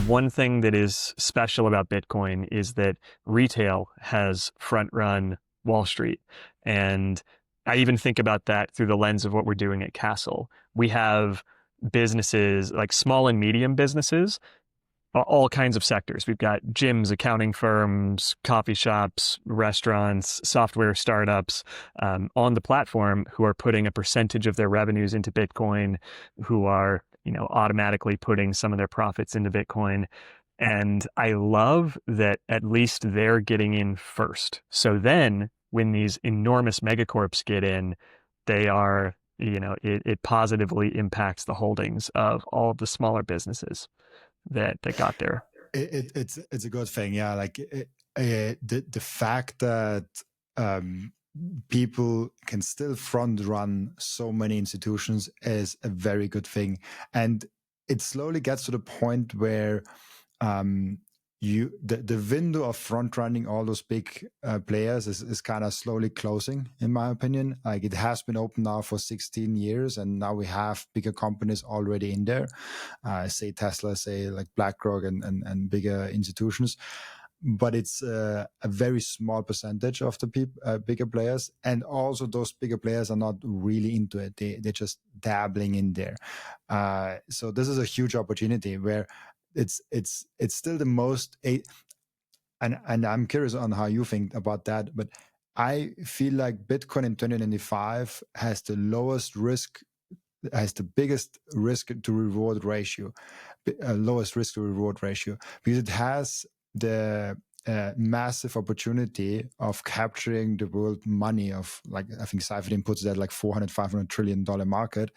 one thing that is special about Bitcoin is that retail has front run Wall Street. And I even think about that through the lens of what we're doing at Castle. We have businesses like small and medium businesses, all kinds of sectors. We've got gyms, accounting firms, coffee shops, restaurants, software startups on the platform who are putting a percentage of their revenues into Bitcoin, who are automatically putting some of their profits into Bitcoin. And I love that at least they're getting in first. So then when these enormous megacorps get in, they are, it positively impacts the holdings of all of the smaller businesses that got there. It's a good thing, yeah. Like the fact that people can still front run so many institutions is a very good thing, and it slowly gets to the point where the window of front running all those big players is kind of slowly closing, in my opinion. Like, it has been open now for 16 years, and now we have bigger companies already in there. Say Tesla, say like BlackRock and bigger institutions. But it's a very small percentage of the bigger players, and also those bigger players are not really into it. They're just dabbling in there. So this is a huge opportunity where it's still the most, and I'm curious on how you think about that, but I feel like Bitcoin in 2025 has the lowest risk, has the biggest risk to reward ratio, lowest risk to reward ratio, because it has the massive opportunity of capturing the world money of, like, I think Cypher puts that like $400-500 trillion market.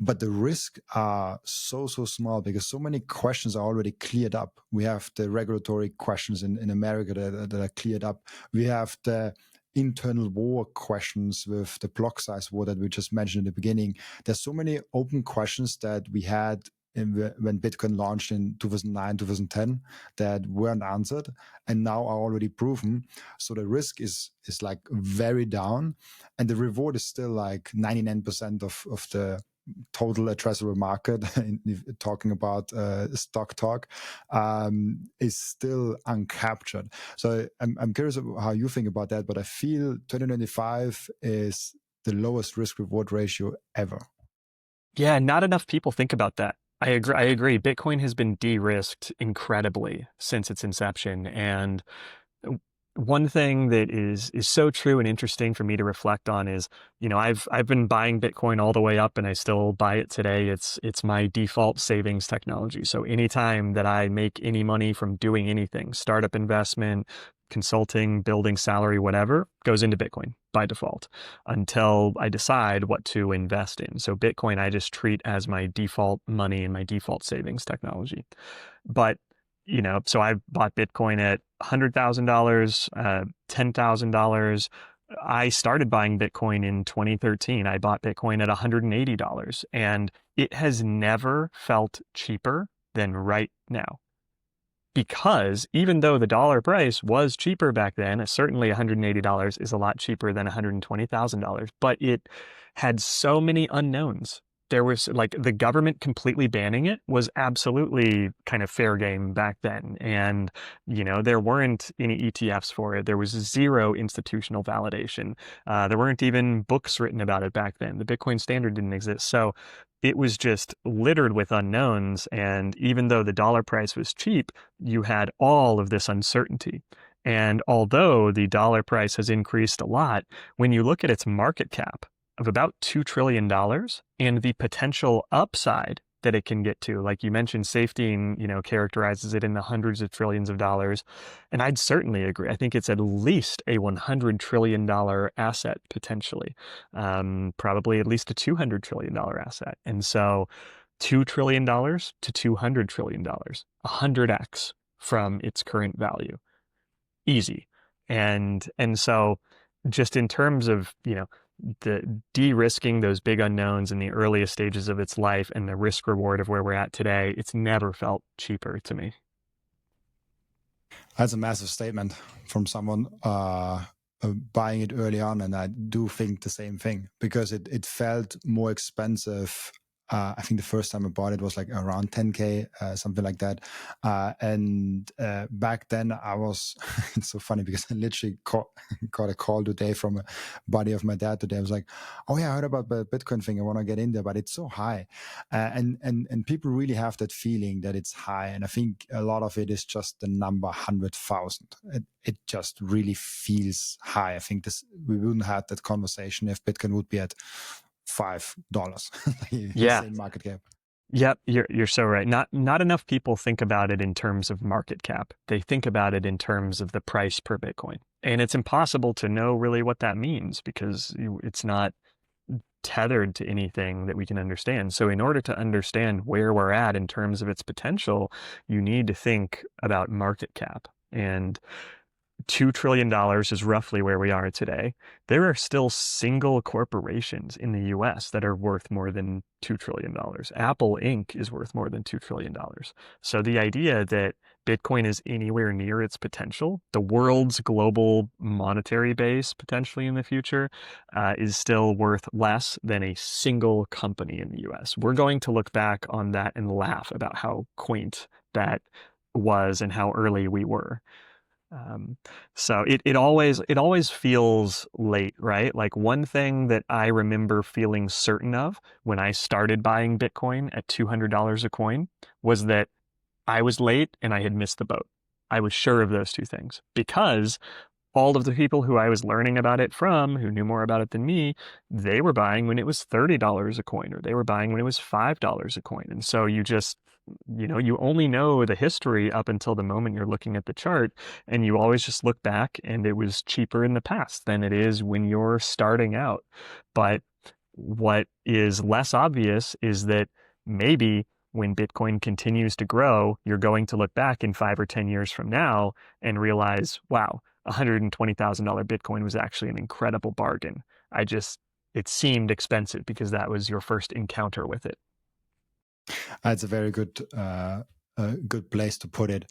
But the risks are so small because so many questions are already cleared up. We have the regulatory questions in America that are cleared up. We have the internal war questions with the block size war that we just mentioned in the beginning. There's so many open questions that we had when Bitcoin launched in 2009, 2010 that weren't answered and now are already proven. So the risk is like very down, and the reward is still like 99% of the total addressable market, talking about stock talk, is still uncaptured. So I'm curious how you think about that, but I feel 2025 is the lowest risk reward ratio ever. Yeah, not enough people think about that. I agree. Bitcoin has been de-risked incredibly since its inception. And one thing that is so true and interesting for me to reflect on is, I've been buying Bitcoin all the way up, and I still buy it today. It's my default savings technology. So anytime that I make any money from doing anything, startup investment, consulting, building salary, whatever, goes into Bitcoin by default until I decide what to invest in. So Bitcoin, I just treat as my default money and my default savings technology. But so I bought Bitcoin at $100,000, $10,000. I started buying Bitcoin in 2013. I bought Bitcoin at $180, and it has never felt cheaper than right now. Because even though the dollar price was cheaper back then, certainly $180 is a lot cheaper than $120,000, but it had so many unknowns. There was, like, the government completely banning it was absolutely kind of fair game back then. And, there weren't any ETFs for it. There was zero institutional validation. There weren't even books written about it back then. The Bitcoin standard didn't exist. So it was just littered with unknowns. And even though the dollar price was cheap, you had all of this uncertainty. And although the dollar price has increased a lot, when you look at its market cap of about $2 trillion and the potential upside that it can get to, like you mentioned, safety, characterizes it in the hundreds of trillions of dollars. And I'd certainly agree. I think it's at least a $100 trillion asset potentially, probably at least a $200 trillion asset. And so $2 trillion to $200 trillion, 100x from its current value. Easy. And so just in terms of, the de-risking those big unknowns in the earliest stages of its life and the risk reward of where we're at today, it's never felt cheaper to me. That's a massive statement from someone buying it early on, and I do think the same thing, because it felt more expensive I think the first time I bought it was like around 10K, something like that. And back then I was, it's so funny because I literally got a call today from a buddy of my dad today. I was like, oh yeah, I heard about the Bitcoin thing. I want to get in there, but it's so high. And people really have that feeling that it's high. And I think a lot of it is just the number 100,000. It just really feels high. I think we wouldn't have that conversation if Bitcoin would be at $5. Yeah. Insane market cap. Yep, you're so right. Not enough people think about it in terms of market cap. They think about it in terms of the price per Bitcoin. And it's impossible to know really what that means because it's not tethered to anything that we can understand. So in order to understand where we're at in terms of its potential, you need to think about market cap. And $2 trillion is roughly where we are today. There are still single corporations in the US that are worth more than $2 trillion. Apple Inc. is worth more than $2 trillion. So the idea that Bitcoin is anywhere near its potential, the world's global monetary base potentially in the future, is still worth less than a single company in the US. We're going to look back on that and laugh about how quaint that was and how early we were. Um, so it always feels late, right? Like one thing that I remember feeling certain of when I started buying Bitcoin at $200 a coin was that I was late and I had missed the boat. I was sure of those two things because all of the people who I was learning about it from, who knew more about it than me, they were buying when it was $30 a coin, or they were buying when it was $5 a coin. And so you only know the history up until the moment you're looking at the chart, and you always just look back and it was cheaper in the past than it is when you're starting out. But what is less obvious is that maybe when Bitcoin continues to grow, you're going to look back in 5 or 10 years from now and realize, wow, $120,000 Bitcoin was actually an incredible bargain. It seemed expensive because that was your first encounter with it. That's a very good place to put it.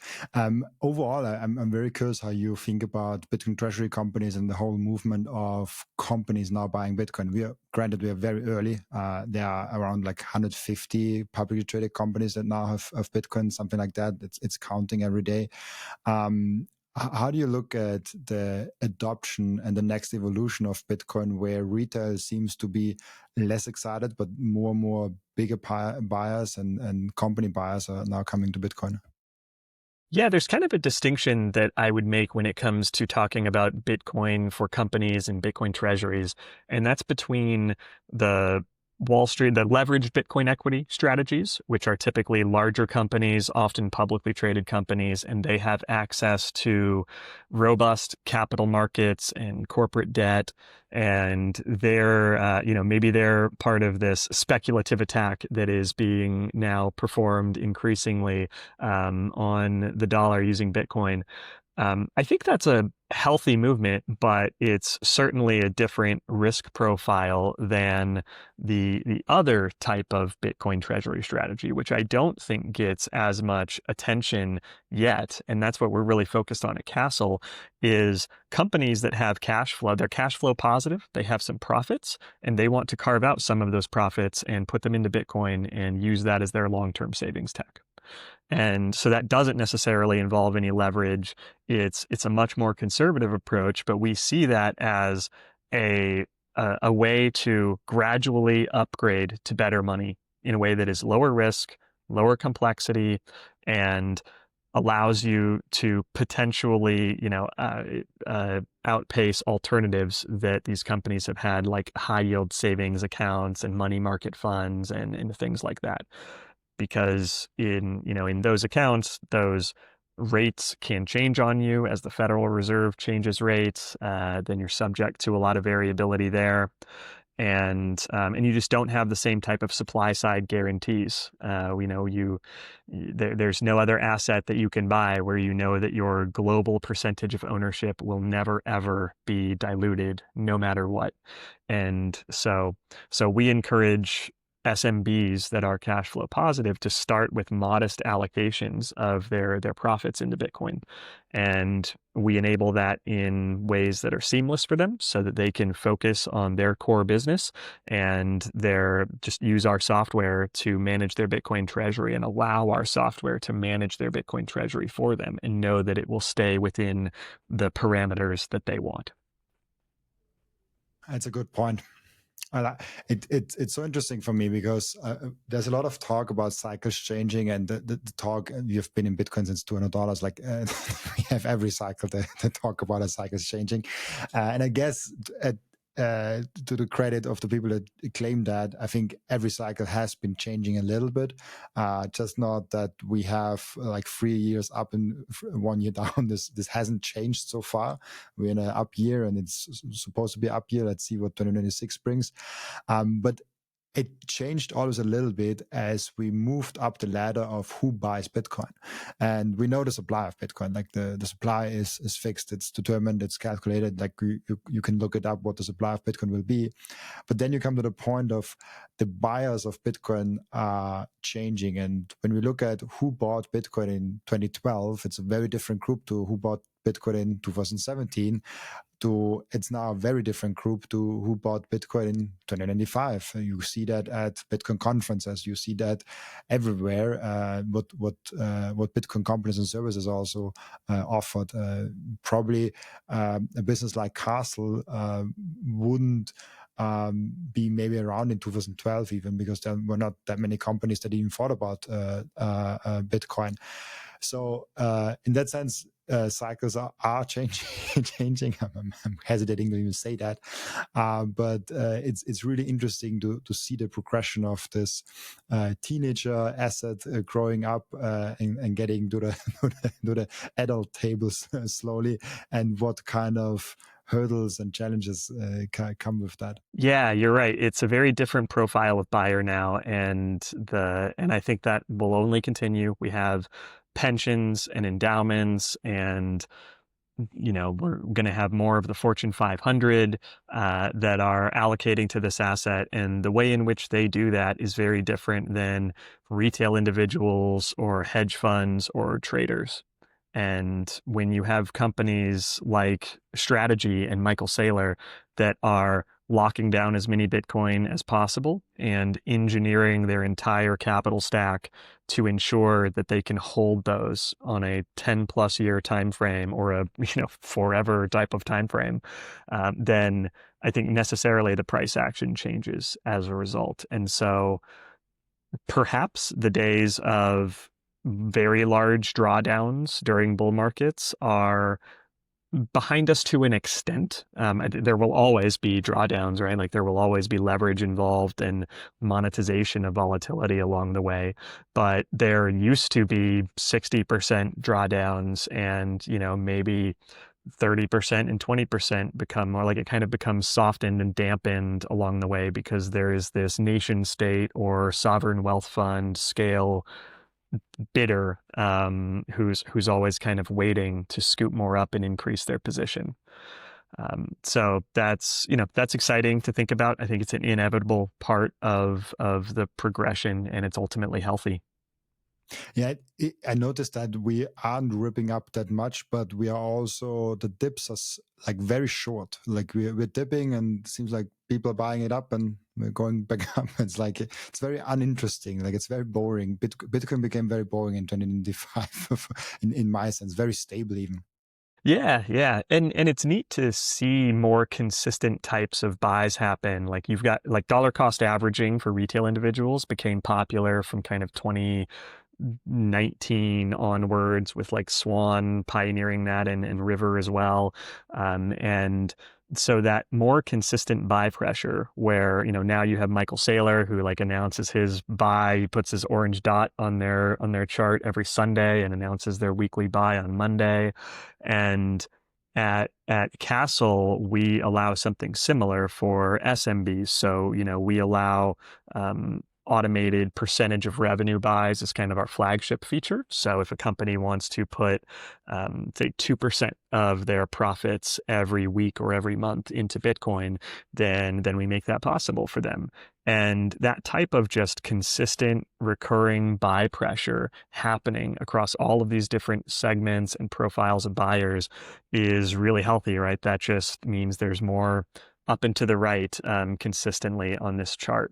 Overall, I'm very curious how you think about Bitcoin treasury companies and the whole movement of companies now buying Bitcoin. Granted, we are very early. There are around like 150 publicly traded companies that now have Bitcoin, something like that. It's counting every day. Um, how do you look at the adoption and the next evolution of Bitcoin, where retail seems to be less excited, but more and more bigger buyers and company buyers are now coming to Bitcoin? Yeah, there's kind of a distinction that I would make when it comes to talking about Bitcoin for companies and Bitcoin treasuries, and that's between the the leveraged Bitcoin equity strategies, which are typically larger companies, often publicly traded companies, and they have access to robust capital markets and corporate debt. And maybe they're part of this speculative attack that is being now performed increasingly on the dollar using Bitcoin. I think that's a healthy movement, but it's certainly a different risk profile than the other type of Bitcoin treasury strategy, which I don't think gets as much attention yet. And that's what we're really focused on at Castle is companies that have cash flow. They're cash flow positive. They have some profits and they want to carve out some of those profits and put them into Bitcoin and use that as their long-term savings tech. And so that doesn't necessarily involve any leverage. It's a much more conservative approach, but we see that as a a way to gradually upgrade to better money in a way that is lower risk, lower complexity, and allows you to potentially, outpace alternatives that these companies have had, like high yield savings accounts and money market funds and things like that because in those accounts, those rates can change on you as the Federal Reserve changes rates. Then you're subject to a lot of variability there, and you just don't have the same type of supply side guarantees. There's no other asset that you can buy where you know that your global percentage of ownership will never ever be diluted, no matter what. And so we encourage SMBs that are cash flow positive to start with modest allocations of their profits into Bitcoin. And we enable that in ways that are seamless for them so that they can focus on their core business and just use our software to manage their Bitcoin treasury and allow our software to manage their Bitcoin treasury for them and know that it will stay within the parameters that they want. That's a good point. It's so interesting for me because there's a lot of talk about cycles changing, and the talk, you've been in Bitcoin since $200. Like we have every cycle to talk about a cycle changing, and I guess to the credit of the people that claim that, I think every cycle has been changing a little bit, just not that we have like 3 years up and 1 year down. This hasn't changed so far. We're in an up year, and it's supposed to be up year. Let's see what 2026 brings. But it changed always a little bit as we moved up the ladder of who buys Bitcoin. And we know the supply of Bitcoin. Like the supply is fixed, it's determined, it's calculated. Like you can look it up what the supply of Bitcoin will be. But then you come to the point of the buyers of Bitcoin are changing. And when we look at who bought Bitcoin in 2012, it's a very different group to who bought Bitcoin in 2017. It's now a very different group to who bought Bitcoin in 2095. You see that at Bitcoin conferences. You see that everywhere. What Bitcoin companies and services also offered. Probably a business like Castle wouldn't be maybe around in 2012 even, because there were not that many companies that even thought about Bitcoin. So in that sense, cycles are changing. I'm hesitating to even say that, but it's really interesting to see the progression of this teenager asset growing up and getting to the adult tables slowly, and what kind of hurdles and challenges come with that. Yeah, you're right. It's a very different profile of buyer now, and I think that will only continue. We have pensions and endowments, and we're going to have more of the Fortune 500 that are allocating to this asset, and the way in which they do that is very different than retail individuals or hedge funds or traders. And when you have companies like Strategy and Michael Saylor that are locking down as many Bitcoin as possible and engineering their entire capital stack to ensure that they can hold those on a 10 plus year time frame or a forever type of time frame, then I think necessarily the price action changes as a result. And so perhaps the days of very large drawdowns during bull markets are behind us to an extent. There will always be drawdowns, right? Like there will always be leverage involved and monetization of volatility along the way. But there used to be 60% drawdowns, and maybe 30% and 20% become more like, it kind of becomes softened and dampened along the way because there is this nation state or sovereign wealth fund scale bidder who's always kind of waiting to scoop more up and increase their position. So that's exciting to think about. I think it's an inevitable part of the progression, and it's ultimately healthy. Yeah, I noticed that we aren't ripping up that much, but we are also, the dips are like very short. Like we're dipping, and it seems like people are buying it up, and we're going back up. It's like it's very uninteresting. Like it's very boring. Bitcoin became very boring in 2025, in my sense, very stable even. Yeah. And it's neat to see more consistent types of buys happen. Like you've got like dollar cost averaging for retail individuals became popular from kind of 2019 onwards, with like Swan pioneering that, and River as well. And so that more consistent buy pressure where, now you have Michael Saylor who like announces his buy, he puts his orange dot on their chart every Sunday and announces their weekly buy on Monday. And at Castle, we allow something similar for SMBs. So, we allow automated percentage of revenue buys as kind of our flagship feature. So if a company wants to put, say, 2% of their profits every week or every month into Bitcoin, then we make that possible for them. And that type of just consistent recurring buy pressure happening across all of these different segments and profiles of buyers is really healthy, right? That just means there's more up and to the right consistently on this chart.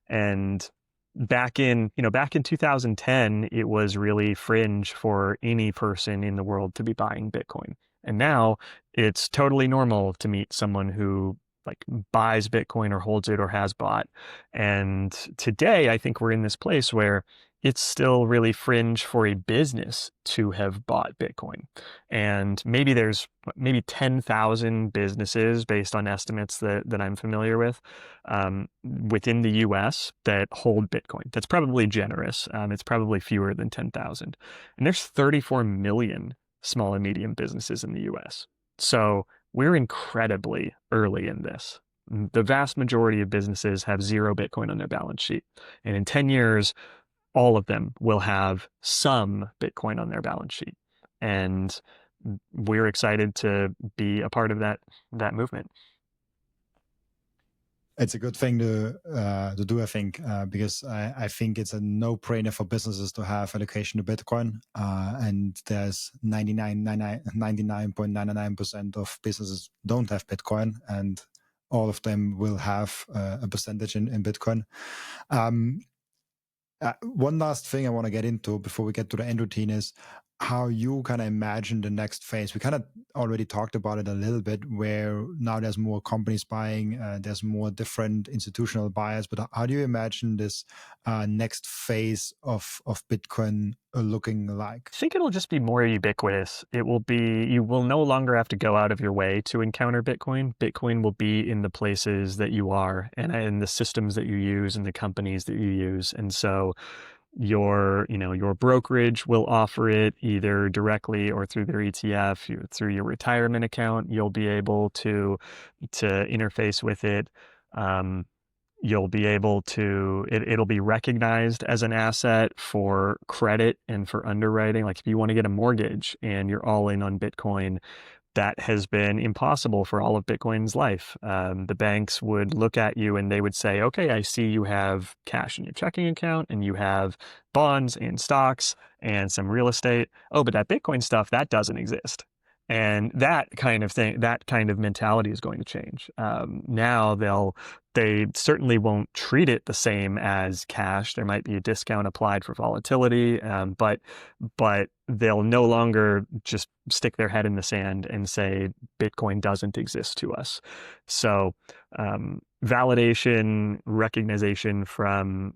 And back in 2010, it was really fringe for any person in the world to be buying Bitcoin. And now it's totally normal to meet someone who like buys Bitcoin or holds it or has bought. And today, I think we're in this place where it's still really fringe for a business to have bought Bitcoin. And maybe there's maybe 10,000 businesses based on estimates that I'm familiar with within the US that hold Bitcoin. That's probably generous. It's probably fewer than 10,000. And there's 34 million small and medium businesses in the US. So we're incredibly early in this. The vast majority of businesses have zero Bitcoin on their balance sheet. And in 10 years, all of them will have some Bitcoin on their balance sheet. And we're excited to be a part of that movement. It's a good thing to do, I think, because I think it's a no-brainer for businesses to have allocation to Bitcoin. And there's 99.99% of businesses don't have Bitcoin, and all of them will have a percentage in Bitcoin. One last thing I want to get into before we get to the end routine is how you kind of imagine the next phase. We kind of already talked about it a little bit, where now there's more companies buying, there's more different institutional buyers, but how do you imagine this next phase of Bitcoin looking like? I think it'll just be more ubiquitous. You will no longer have to go out of your way to encounter Bitcoin. Bitcoin will be in the places that you are and in the systems that you use and the companies that you use. And so your brokerage will offer it either directly or through their ETF, through your retirement account. You'll be able to interface with it. You'll be able to it'll be recognized as an asset for credit and for underwriting. Like if you want to get a mortgage and you're all in on Bitcoin, that has been impossible for all of Bitcoin's life. The banks would look at you and they would say, okay, I see you have cash in your checking account and you have bonds and stocks and some real estate. Oh, but that Bitcoin stuff, that doesn't exist. And that kind of thing, that kind of mentality is going to change. Now they certainly won't treat it the same as cash. There might be a discount applied for volatility, but they'll no longer just stick their head in the sand and say Bitcoin doesn't exist to us. So validation, recognition from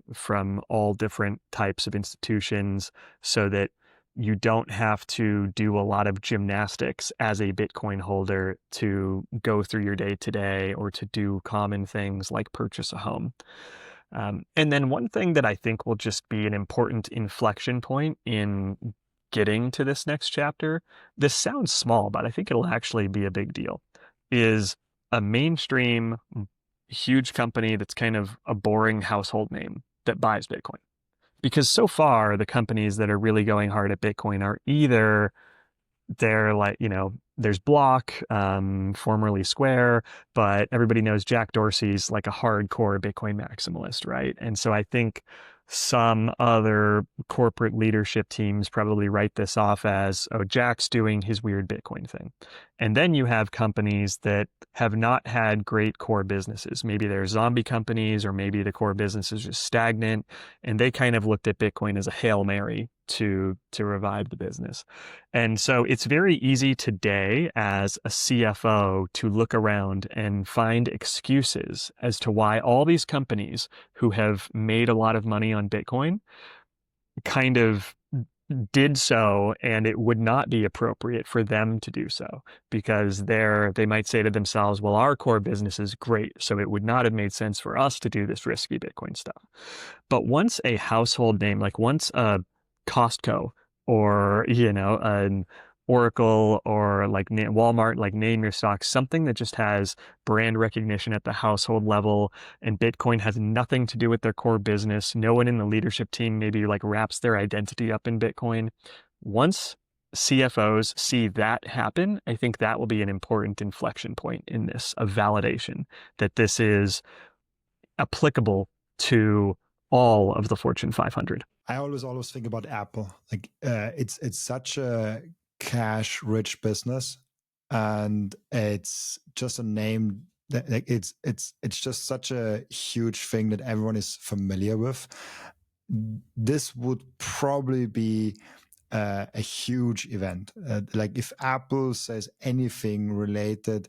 all different types of institutions, so that you don't have to do a lot of gymnastics as a Bitcoin holder to go through your day to day or to do common things like purchase a home. And then one thing that I think will just be an important inflection point in getting to this next chapter, this sounds small, but I think it'll actually be a big deal, is a mainstream huge company that's kind of a boring household name that buys Bitcoin. Because so far, the companies that are really going hard at Bitcoin are either they're like, there's Block, formerly Square, but everybody knows Jack Dorsey's like a hardcore Bitcoin maximalist, right? And so I think some other corporate leadership teams probably write this off as, oh, Jack's doing his weird Bitcoin thing. And then you have companies that have not had great core businesses. Maybe they're zombie companies, or maybe the core business is just stagnant, and they kind of looked at Bitcoin as a Hail Mary to revive the business. And so it's very easy today as a CFO to look around and find excuses as to why all these companies who have made a lot of money on Bitcoin kind of did so, and it would not be appropriate for them to do so, because they might say to themselves, well, our core business is great, so it would not have made sense for us to do this risky Bitcoin stuff. But once a household name, like once a Costco or an Oracle or like Walmart, like name your stock, something that just has brand recognition at the household level, and Bitcoin has nothing to do with their core business. No one in the leadership team maybe like wraps their identity up in Bitcoin. Once CFOs see that happen, I think that will be an important inflection point in this, of validation that this is applicable to all of the Fortune 500. I always think about Apple. Like it's such a cash rich business, and it's just a name that like it's just such a huge thing that everyone is familiar with. This would probably be a huge event. Like if Apple says anything related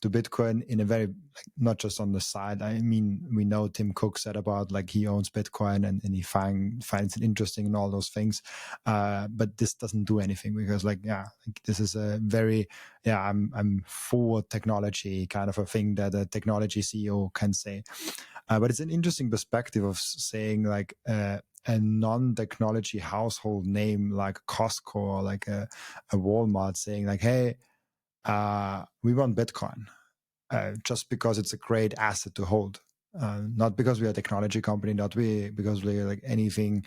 to Bitcoin in a very, like, not just on the side. I mean, we know Tim Cook said about like he owns Bitcoin and he finds it interesting and all those things. But this doesn't do anything because like this is a very I'm for technology kind of a thing that a technology CEO can say. But it's an interesting perspective of saying like. A non-technology household name like Costco or like a Walmart saying like, hey, we want Bitcoin just because it's a great asset to hold. Not because we are a technology company, not because we're like anything,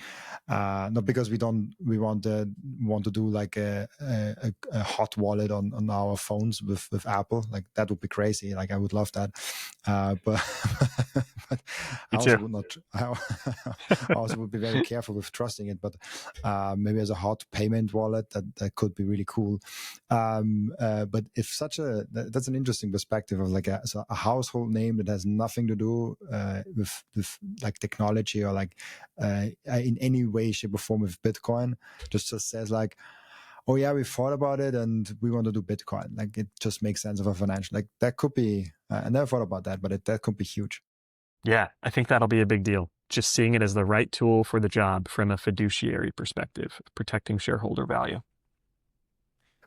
not because we want to do like a hot wallet on our phones with Apple. Like that would be crazy. Like I would love that, but but I Me also too. would not. I also would be very careful with trusting it. But maybe as a hot payment wallet, that could be really cool. But if that's an interesting perspective of like a household name that has nothing to do with like technology or like in any way, shape, or form with Bitcoin. Just says like, oh yeah, we thought about it and we want to do Bitcoin. Like it just makes sense of a financial. Like that could be. I never thought about that, but that could be huge. Yeah, I think that'll be a big deal. Just seeing it as the right tool for the job from a fiduciary perspective, protecting shareholder value.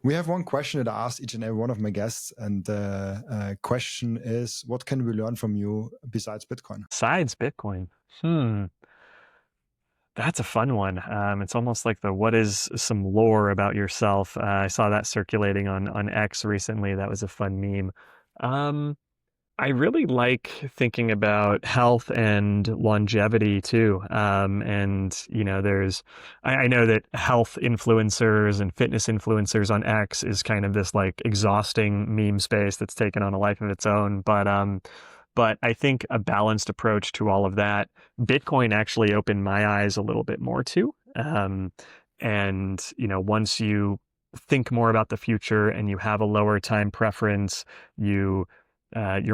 We have one question that I asked each and every one of my guests, and the question is, what can we learn from you besides Bitcoin? Besides Bitcoin, that's a fun one. It's almost like the what is some lore about yourself. I saw that circulating on X recently. That was a fun meme. Um, I really like thinking about health and longevity too. And I know that health influencers and fitness influencers on X is kind of this like exhausting meme space that's taken on a life of its own. But I think a balanced approach to all of that, Bitcoin actually opened my eyes a little bit more too. And once you think more about the future and you have a lower time preference, you're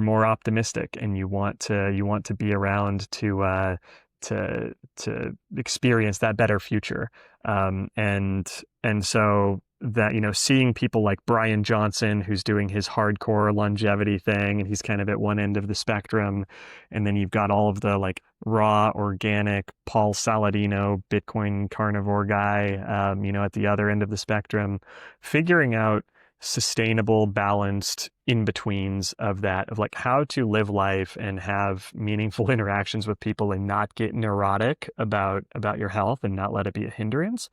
more optimistic and you want to be around to experience that better future. And so that, seeing people like Brian Johnson, who's doing his hardcore longevity thing, and he's kind of at one end of the spectrum. And then you've got all of the like raw, organic Paul Saladino, Bitcoin carnivore guy, at the other end of the spectrum, figuring out sustainable, balanced in-betweens of that, of like how to live life and have meaningful interactions with people and not get neurotic about your health and not let it be a hindrance.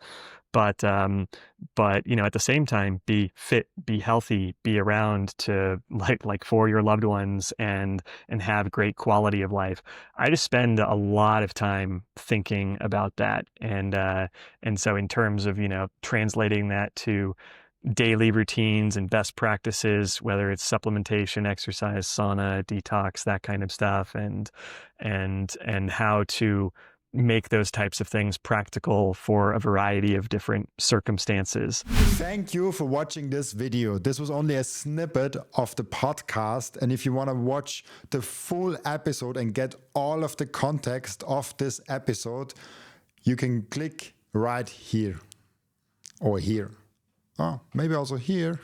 But at the same time, be fit, be healthy, be around to like for your loved ones and have great quality of life. I just spend a lot of time thinking about that. And so in terms of, translating that to daily routines and best practices, whether it's supplementation, exercise, sauna, detox, that kind of stuff, and how to make those types of things practical for a variety of different circumstances. Thank you for watching this video. This was only a snippet of the podcast. And if you want to watch the full episode and get all of the context of this episode, you can click right here or here. Oh, maybe also here.